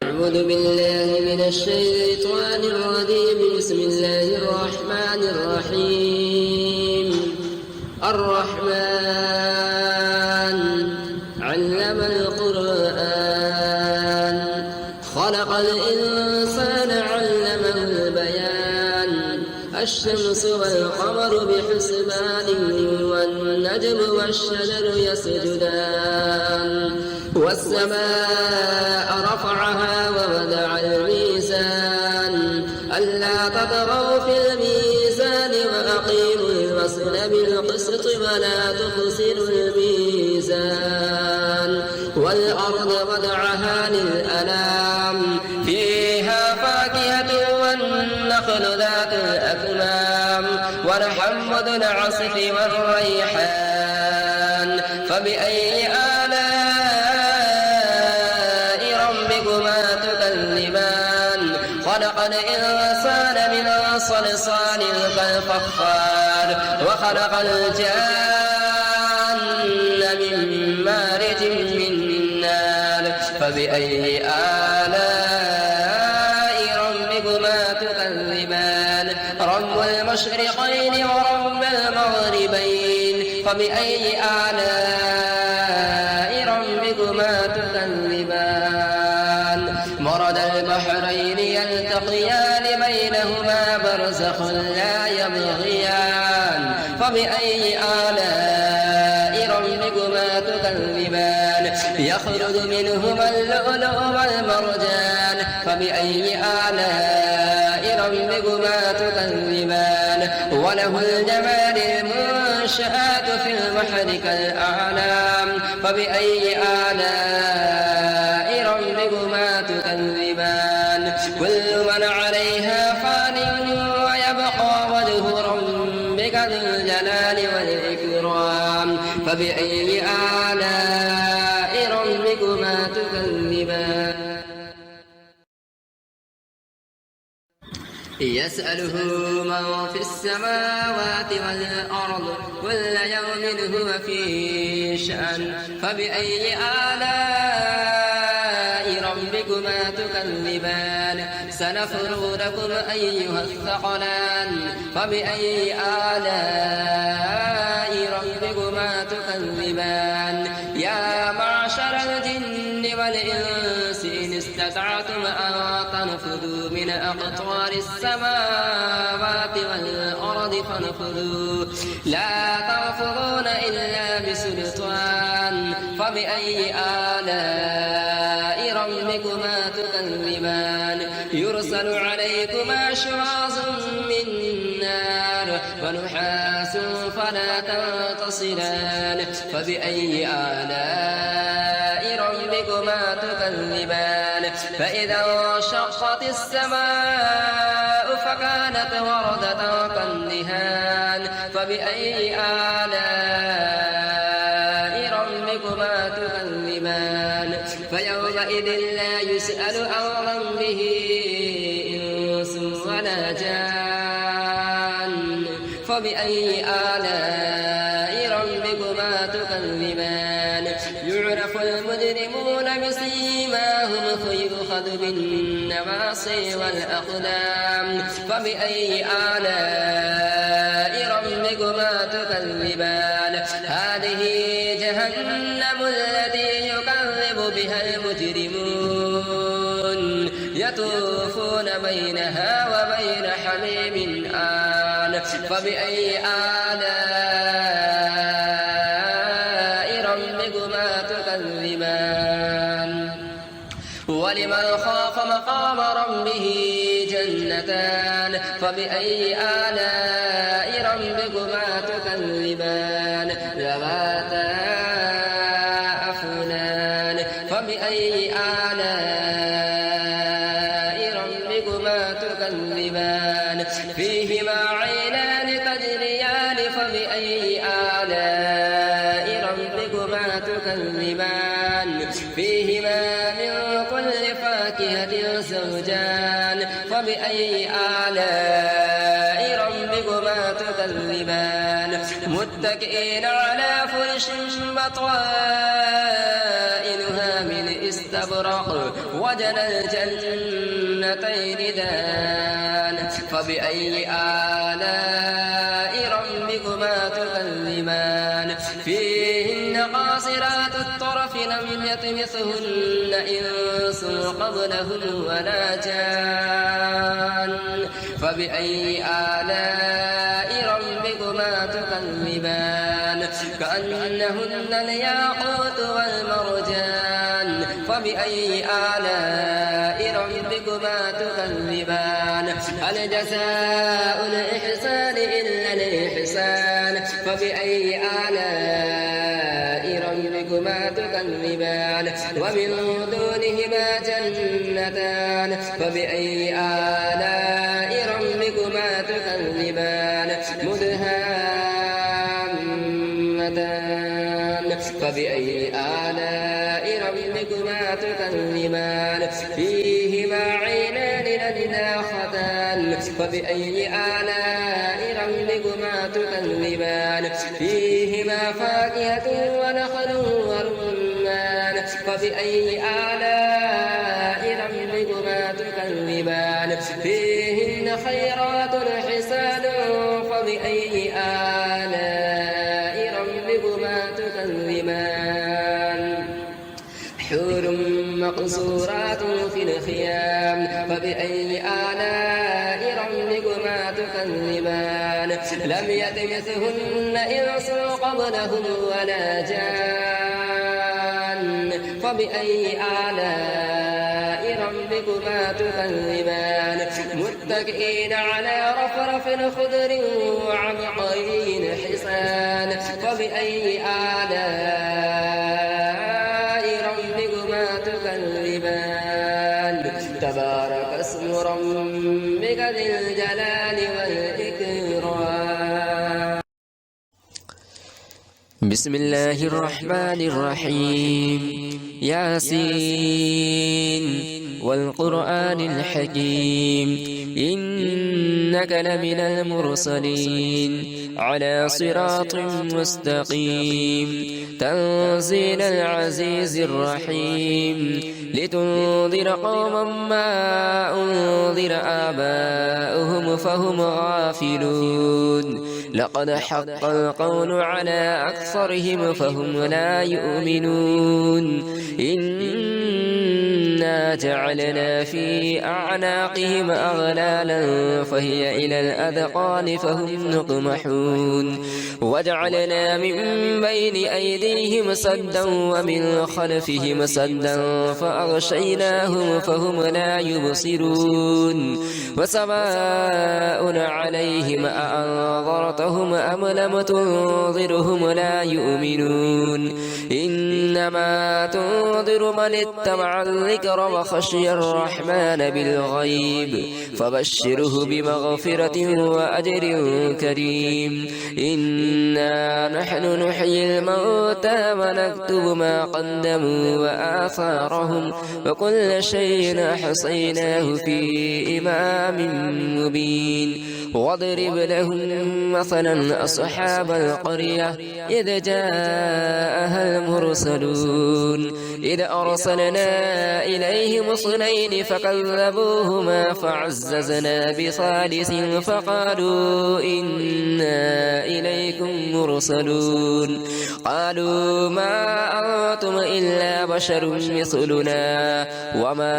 أعوذ بالله من الشيطان الرجيم. بسم الله الرحمن الرحيم. الرحمن علم القرآن خلق الإنسان علمه البيان. الشمس والقمر بحسبان والنجم والشجر يسجدان. والسماء رفعها ووضع الميزان ألا تطغوا في الميزان وأقيموا الوزن بالقسط ولا تخسروا الميزان. والأرض وضعها للأنام فيها فاكهة والنخل ذات الأكمام والحب ذو العصف والريحان. فبأي خلق الإنسان من صلصال كالفخار وخلق الجان من مارج من نار. فبأي آلاء ربكما تكذبان. رب المشرقين ورب المغربين. فبأي آلاء ربكما تكذبان. مرج البحرين يلتقيان بينهما برزخ لا يبغيان. فبأي آلاء ربكما تكذبان. يخرج منهما اللؤلؤ والمرجان. فبأي آلاء ربكما تكذبان. وله الجمال المنشآت في البحر كالأعلام. فبأي آلاء ربكما تكذبان. كل من عليها فان ويبقى وجه ربك ذو الجلال والإكرام. فبأي آلاء ربكما تكذبان. يسأله من في السماوات والأرض كل يوم هو في شأن. فبأي آلاء ربكما تكذبان. سنفرغ لكم أيها الثقلان. فبأي آلاء ربكما تكذبان. يا معشر الجن والإنس إن استطعتم أن تنفذوا من أقطار السماوات والأرض فانفذوا لا تنفذون إلا بسلطان. فبأي آلاء ربكما تكذبان. يرسل عليكما شواظ من نار ونحاس فلا تنتصران. فبأي آلاء ربكما تكذبان. فإذا انشقت السماء فكانت وردة كالدهان. فبأي آلاء ربكما تكذبان. فيومئذ لا يسأل عن ذنبه إنس ولا جان. فبأي آلاء ربكما تكذبان. يعرف المجرمون بسيماهم فيؤخذ بالنواصي والأقدام. فبأي آلاء ربكما تكذبان. هذه جهنم التي يكذب بها المجرمون يطوفون بينها وبين حميم آن. فبأي آلاء ربكما تكذبان. ولمن خاف مقام ربه جنتان. فبأي آلاء ربكما تكذبان. ذواتا أفنان. فبأي آلاء ربكما تكذبان. فيهما عينان تجريان. فبأي آلاء ربكما تكذبان. فيهما من كل فاكهة زوجان. فبأي آلاء ربكما تكذبان. متكئين على فرش بطائنها من استبرق وجنى الجنتين دان فبأي آلاء ربكما تكذبان فيهن قاصرات الطرف لم يطمثهن إنس قبلهم ولا جان فبأي آلاء ربكما تكذبان كأنهن الياقوت والمرجان فبأي آلاء ربكما تكذبان هل جزاء الإحسان إلا الإحسان فبأي آلاء ربكما تكذبان ومن دونهما جنتان فبأي آلاء ربكما تكذبان مدهامتان فبأي آلاء ربكما تكذبان فيهما عينان نضاختان فبأي آلاء ربكما تكذبان فيهما فاكهة ونخل ورمان فبأي آلاء ربكما تكذبان فيهن خيرات حسان فبأي آلاء ربكما تكذبان حور مقصورات في الخيام فبأي آلاء ربكما تكذبان لم يطمثهن إنس قبلهم ولا جان فبأي آلاء ربكما تكذبان متكئين على رفرف خضر وعبقري حسان فبأي آلاء ربكما تكذبان تبارك اسم ربك ذي الجلال والإكرام بسم الله الرحمن الرحيم ياسين والقرآن الحكيم إنك لمن المرسلين على صراط مستقيم تنزيل العزيز الرحيم لتنذر قوما ما أنذر آباؤهم فهم غافلون لقد حق القول على أكثرهم فهم لا يؤمنون إنا جعلنا في أعناقهم أغلالا فهي إلى الأذقان فهم مقمحون وجعلنا من بين أيديهم سدا ومن خلفهم سدا فأغشيناهم فهم لا يبصرون وسواء عليهم أأنذرتهم أم لم تنذرهم لا يؤمنون إنما تنذر من اتبع الذكر وخشي الرحمن بالغيب فبشره بمغفرة وأجر كريم إنا نحن نحيي الموتى ونكتب ما قدموا وآثارهم وكل شيء أحصيناه في إمام مبين واضرب لهم مثلا أصحاب القرية إذ جاءها المرسلون إذ أرسلنا إليهم اثنين فكذبوهما فعززنا بثالث فقالوا إنا إليكم مرسلون قالوا ما أنتم إلا بشر مثلنا وما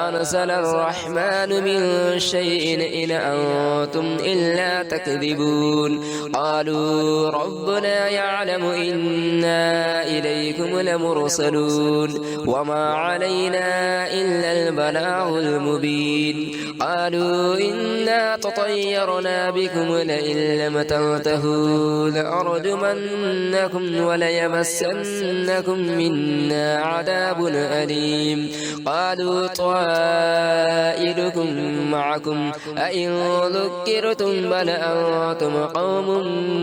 أنزل الرحمن من شيء إن أنتم إلا تكذبون قالوا ربنا يعلم إنا إليكم لمرسلون وما علينا إلا البلاغ المبين قالوا إنا تطيرنا بكم لئن لم تنتهوا لأرجمنكم وليمسنكم منا عذاب أليم قالوا طائركم معكم أئن ذكرتم بل أنتم قوم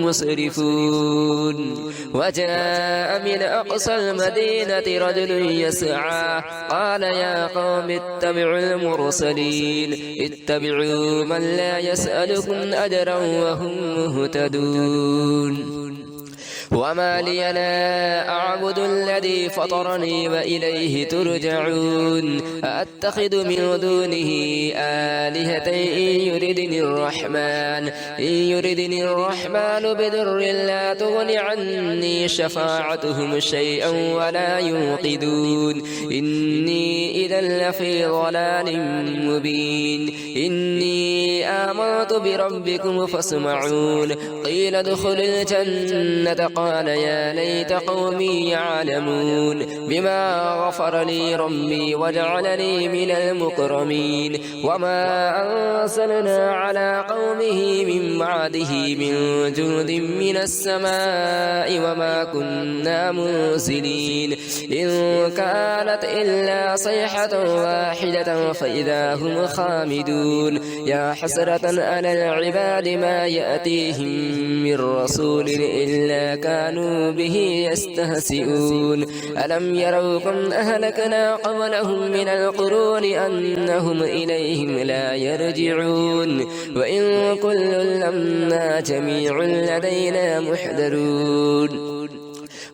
مسرفون وجاء من أقصى المدينة رجل يسعى قال يا قوم اتبعوا المرسلين اتبعوا من لا يسألكم أجرا وهم مهتدون وما لي لا أعبد الذي فطرني وإليه ترجعون أأتخذ من دونه آلهة إن يردني الرحمن بضر لا تغن عني شفاعتهم شيئا ولا ينقذون إني إذا لفي ضلال مبين إني آمنت بربكم فاسمعون قيل ادخل الجنة قال يا ليت قومي يعلمون بما غفر لي ربي وجعلني من المكرمين وما أرسلنا على قومه من بعده من جند من السماء وما كنا منزلين إن كانت إلا صيحة واحدة فإذا هم خامدون يا حسرة على العباد ما يأتيهم من رسول إلا كانوا به يستهزئون ألم يروا كم أهلكنا قبلهم من القرون أنهم إليهم لا يرجعون وإن كل لما جميع لدينا محضرون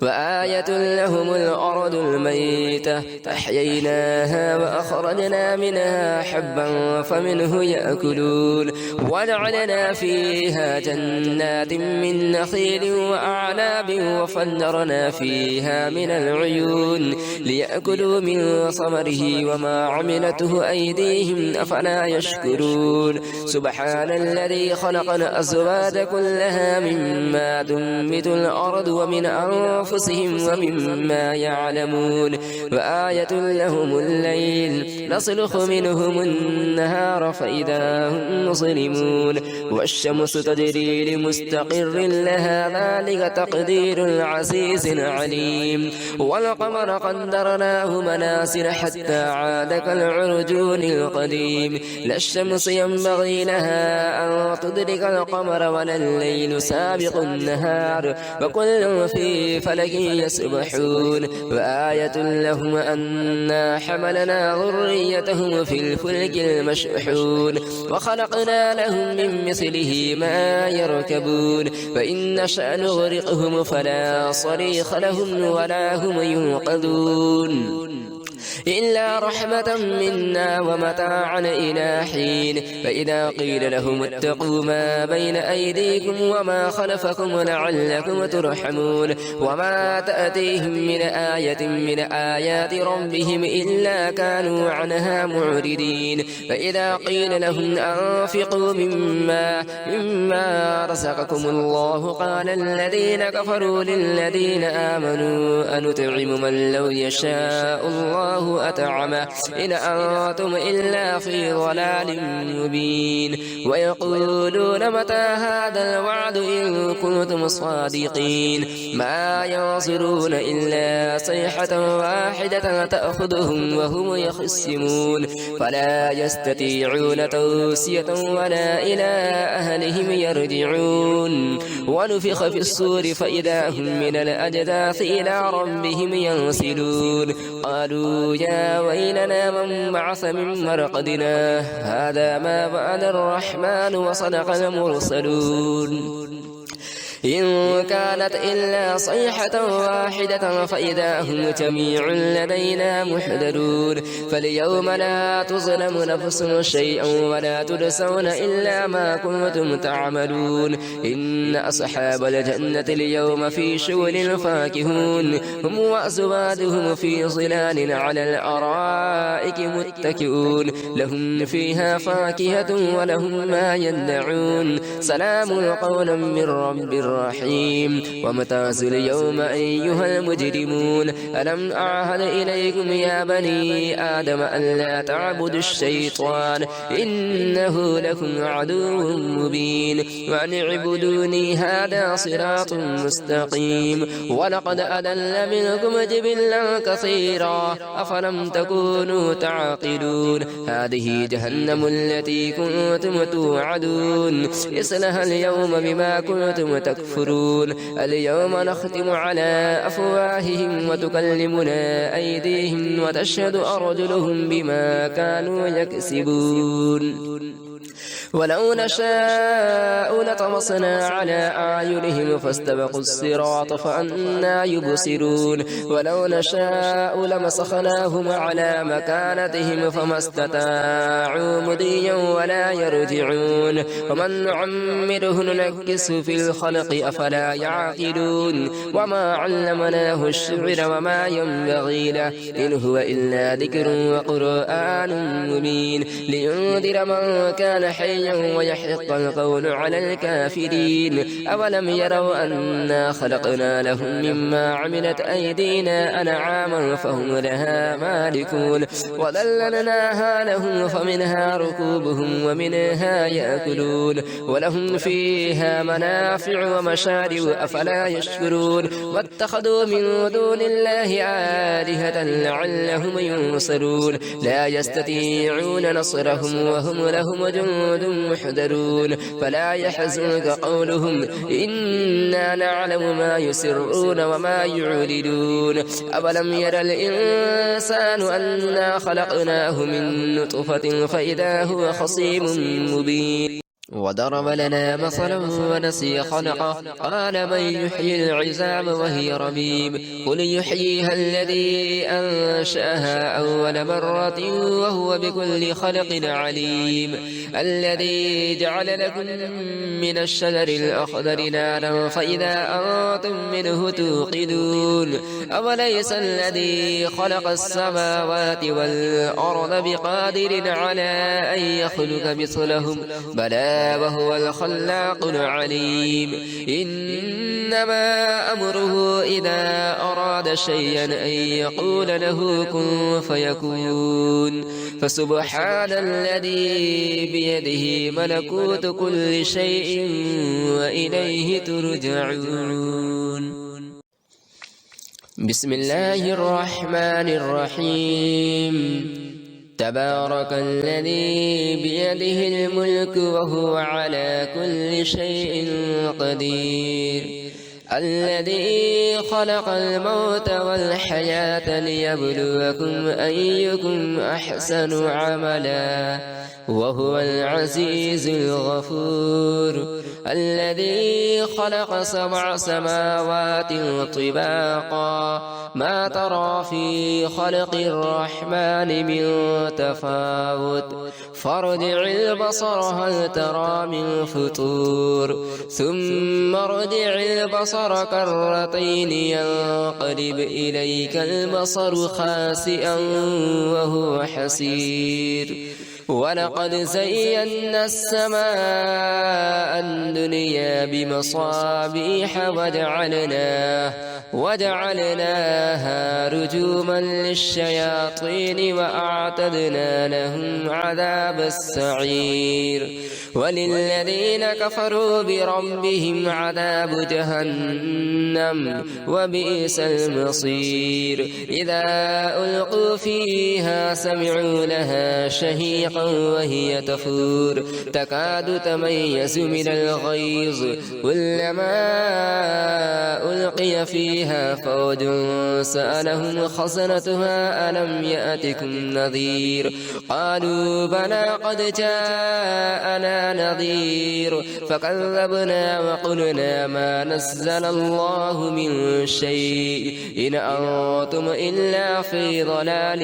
وآية لهم الأرض الميتة أحييناها وأخرجنا منها حبا فمنه يأكلون وجعلنا فيها جنات من نخيل وأعناب وفجرنا فيها من العيون ليأكلوا من ثمره وما عملته أيديهم أفلا يشكرون سبحان الذي خلق الأزواج كلها مما تنبت الأرض ومن أنفسهم ومما يعلمون وآية لهم الليل نسلخ منهم النهار فإذا هم مظلمون والشمس تجري لمستقر لها ذلك تقدير العزيز العليم والقمر قدرناه منازل حتى عاد كالعرجون القديم لا الشمس ينبغي لها أن تدرك القمر ولا الليل سابق النهار وكل في فلك يسبحون وآية لهم أنا حملنا ذريتهم في الفلك المشحون وخلقنا لهم من مثله ما يركبون فإن نشأ نغرقهم فلا صريخ لهم ولا هم ينقذون إلا رحمة منا ومتاعا إلى حين فإذا قيل لهم اتقوا ما بين أيديكم وما خلفكم لعلكم ترحمون وما تأتيهم من آية من آيات ربهم إلا كانوا عنها معرضين فإذا قيل لهم أنفقوا مما رزقكم الله قال الذين كفروا للذين آمنوا أنطعم من لو يشاء الله أطعمه إن أنتم إلا في ضلال مبين ويقولون متى هذا الوعد إن كنتم صادقين ما ينظرون إلا صيحة واحدة تأخذهم وهم يخصمون فلا يستطيعون توصية ولا إلى أهلهم يرجعون ونفخ في الصور فإذا هم من الأجداث إلى ربهم ينسلون قالوا يا ويلنا من بعث من مرقدنا هذا ما وعد الرحمن وصدق المرسلون إن كانت إلا صيحة واحدة فإذا هم جميع لدينا محضرون فاليوم لا تظلم نفس شيئا ولا تجزون إلا ما كنتم تعملون إن أصحاب الجنة اليوم في شغل فاكهون هم وأزواجهم في ظلال على الأرائك متكئون لهم فيها فاكهة ولهم ما يدعون سلام قولا من رب الرحيم وامتازوا اليوم أيها المجرمون ألم أعهد إليكم يا بني آدم ألا تعبدوا الشيطان إنه لكم عدو مبين وأن اعبدوني هذا صراط مستقيم ولقد أضل منكم جبلا كثيرا أفلم تكونوا تعقلون هذه جهنم التي كنتم توعدون اصلها اليوم بما كنتم تكفرون اليوم نختم على أفواههم وتكلمنا أيديهم وتشهد أرجلهم بما كانوا يكسبون ولو نشاء لطمسنا على أعينهم فاستبقوا الصراط فأنى يبصرون ولو نشاء لمسخناهم على مكانتهم فما استطاعوا مضيا ولا يرجعون ومن نعمره ننكسه في الخلق أفلا يعقلون وما علمناه الشعر وما ينبغي له إن هو إلا ذكر وقرآن مبين لينذر من كان حيا ويحق القول على الكافرين أولم يروا أنا خلقنا لهم مما عملت أيدينا أنعاما فهم لها مالكون وذللناها لهم فمنها ركوبهم ومنها يأكلون ولهم فيها منافع ومشارب أفلا يشكرون واتخذوا من دون الله آلهة لعلهم ينصرون لا يستطيعون نصرهم وهم لهم جند محضرون فلا يحزنك قولهم إنا نعلم ما يسرون وما يعلنون أولم ير الإنسان أنا خلقناه من نطفة فإذا هو خصيم مبين وضرب لنا مثلا ونسي خلقه قال من يحيي العظام وهي رميم قل يحييها الذي أنشأها أول مرة وهو بكل خلق عليم الذي جعل لكم من الشجر الأخضر نارا فإذا أنتم منه توقدون أوليس الذي خلق السماوات والأرض بقادر على أن يخلق مثلهم بلى وهو الخلاق العليم إنما أمره إذا أراد شيئا أن يقول له كن فيكون فسبحان الذي بيده ملكوت كل شيء وإليه ترجعون بسم الله الرحمن الرحيم تبارك الذي بيده الملك وهو على كل شيء قدير الذي خلق الموت والحياة ليبلوكم أيكم أحسن عملا وهو العزيز الغفور الذي خلق 7 سماوات طباقا ما ترى في خلق الرحمن من تفاوت فارجع البصر هل ترى من فطور ثم ارجع البصر كرتين ينقلب إليك البصر خاسئا وهو حسير ولقد زينا السماء الدنيا بمصابيح وجعلناها رجوما للشياطين وأعتدنا لهم عذاب السعير وللذين كفروا بربهم عذاب جهنم وبئس المصير إذا ألقوا فيها سمعوا لها شهيقا وهي تفور تكاد تميز من الغيظ كلما ألقي فيها فوج سألهم خزنتها ألم يأتكم نذير قالوا بلى قد جاءنا نذير فكذبنا وقلنا ما نزل الله من شيء إن أنتم إلا في ضلال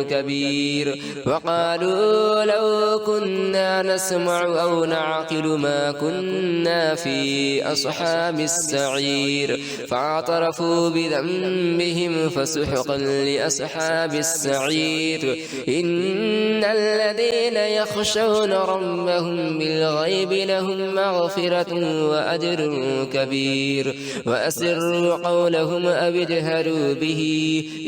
كبير وقالوا لو كنا نسمع أو نعقل ما كنا في أصحاب السعير فاعترفوا بذنبهم فسحقا لأصحاب السعير إن الذين يخشون ربهم بالغيب لهم مغفرة وأجر كبير وأسروا قولهم أو اجهروا به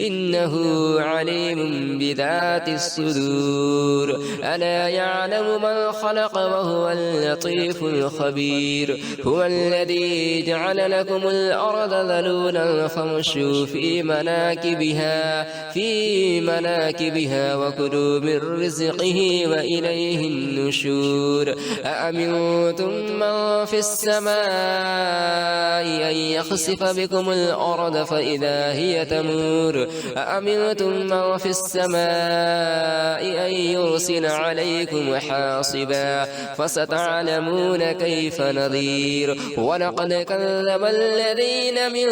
إنه عليم بذات الصدور ألا يعلم من خلق وهو اللطيف الخبير هو الذي جعل لكم الأرض ذلولا ذلولا فامشوا في مناكبها وكلوا من رزقه وإليه النشور أأمنتم من في السماء أن يخسف بكم الأرض فإذا هي تمور أأمنتم من في السماء أن يرسل عليكم حاصبا فستعلمون كيف نذير ولقد كذب الذين من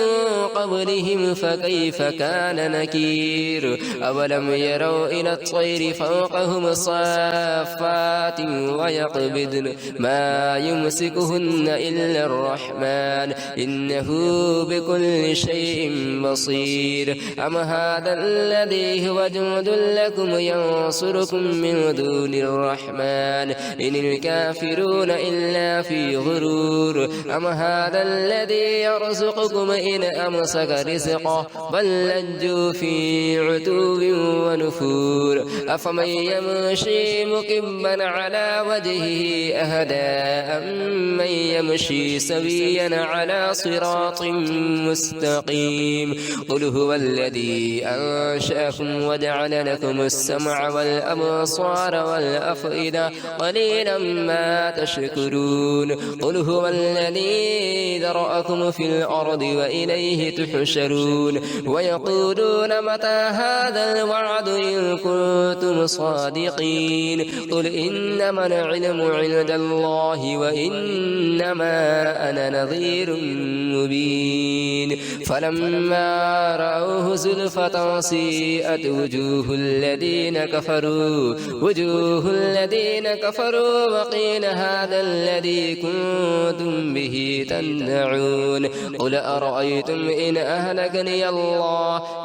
قبلهم فكيف كان نكير أولم يروا إلى الطير فوقهم صافات ويقبضن ما يمسكهن إلا الرحمن إنه بكل شيء بصير أم هذا الذي هو جند لكم ينصركم من دون الرحمن إن الكافرون إلا في غرور أم هذا الذي يرزقكم إن أمسك رزقه بل لجوا في عتو ونفور أفمن يمشي مكبا على وجهه أهدى أمن يمشي سويا على صراط مستقيم قل هو الذي أنشأكم وجعل لكم السمع والأبصار والأفئدة قليلا ما تشكرون قل هو الذي ذرأكم في الأرض وإليه تحشرون ويقولون متى هذا الوعد إن كنتم صادقين قل إنما العلم عند الله وإنما أنا نذير مبين فلما رأوه زلفة سيئت وجوه الذين كفروا وقيل هذا الذي كنتم به تدعون قل أرأيتم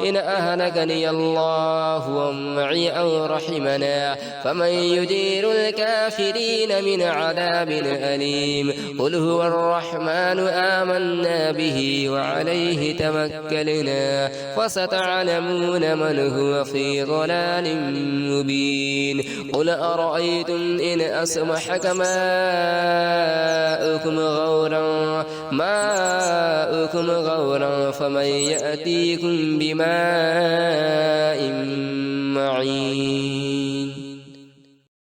إن أهلكني الله ومعي أو رحمنا فمن يجير الكافرين من عذاب أليم قل هو الرحمن آمنا به وعليه توكلنا فستعلمون من هو في ضلال مبين قل أرأيتم إن أصبحك ماؤكم غورا فمن يأتيكم بماء معين